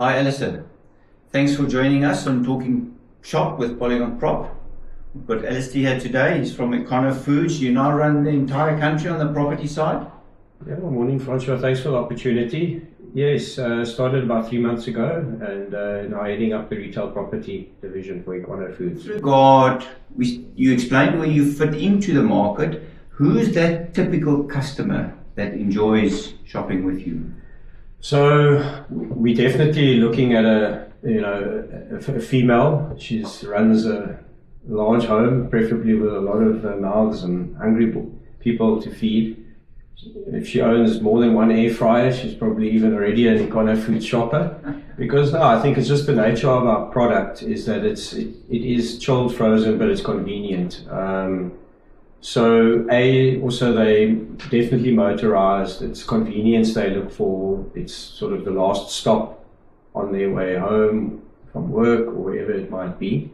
Hi Alister, thanks for joining us on Talking Shop with PolygonProp. We've got Alister here today. He's from Econofoods. You now run the entire country on the property side? Yeah, good morning, Francois. Thanks for the opportunity. Yes, started about 3 months ago and now heading up the retail property division for Econofoods. You explained where you fit into the market. Who's that typical customer that enjoys shopping with you? So we're definitely looking at a female. She runs a large home, preferably with a lot of mouths and hungry people to feed. If she owns more than one air fryer, she's probably even already an Econofoods shopper. Because I think it's just the nature of our product is that it is chilled, frozen, but it's convenient. Also they definitely motorized. It's convenience they look for. It's sort of the last stop on their way home from work or wherever it might be.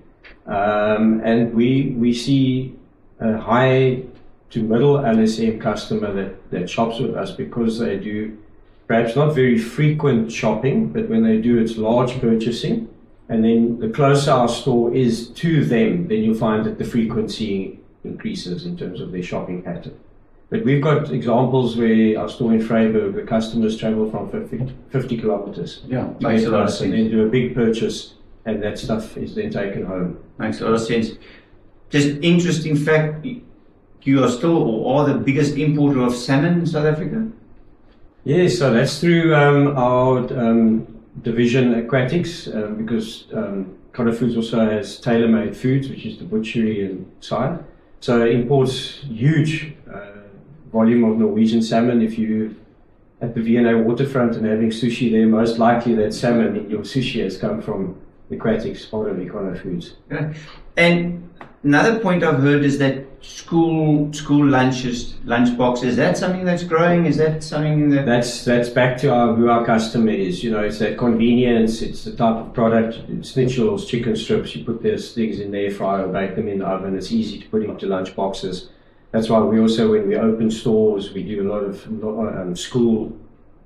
And we see a high to middle LSM customer that shops with us because they do perhaps not very frequent shopping, but when they do, it's large purchasing. And then the closer our store is to them, then you'll find that the frequency increases in terms of their shopping pattern. But we've got examples where our store in Vryburg, the customers travel from 50 kilometers to get to us and then do a big purchase, and that stuff is then taken home. Makes a lot of sense. Just interesting fact, you are still or are the biggest importer of salmon in South Africa? Yes, so that's through our division Aquatics, because Econofoods also has tailor-made foods, which is the butchery and side. So it imports huge volume of Norwegian salmon. If you're at the V&A waterfront and having sushi there, most likely that salmon in your sushi has come from Aquatics, part of Econofoods. Okay. And another point I've heard is that school lunch boxes. Is that something that's growing? Is that something that's back to who our customer is? It's that convenience. It's the type of product. Schnitzel's, chicken strips. You put those things in the air fryer, bake them in the oven. It's easy to put into lunch boxes. That's why we also, when we open stores, we do a lot of school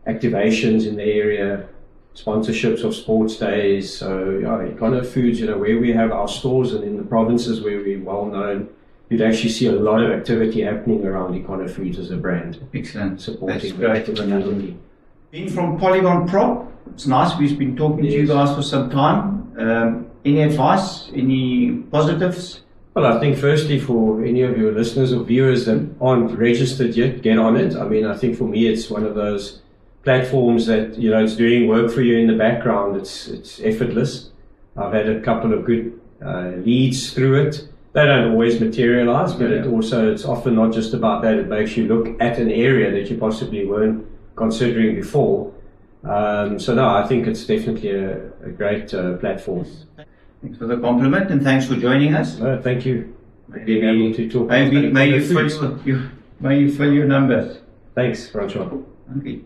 activations in the area, sponsorships of sports days. So Econofoods, where we have our stores and in the provinces where we're well known, you'd actually see a lot of activity happening around Econofoods as a brand. Excellent. Supporting the community. Being from PolygonProp, it's nice. We've been talking to you guys for some time. Any advice? Any positives? Well, I think firstly for any of your listeners or viewers that aren't registered yet, get on it. I mean, I think for me it's one of those platforms that, it's doing work for you in the background. It's effortless. I've had a couple of good leads through it. They don't always materialize, but it's often not just about that. It makes you look at an area that you possibly weren't considering before. I think it's definitely a great platform. Thanks for the compliment and thanks for joining us. Thank you. May you fill your numbers. Thanks, Francois. Okay.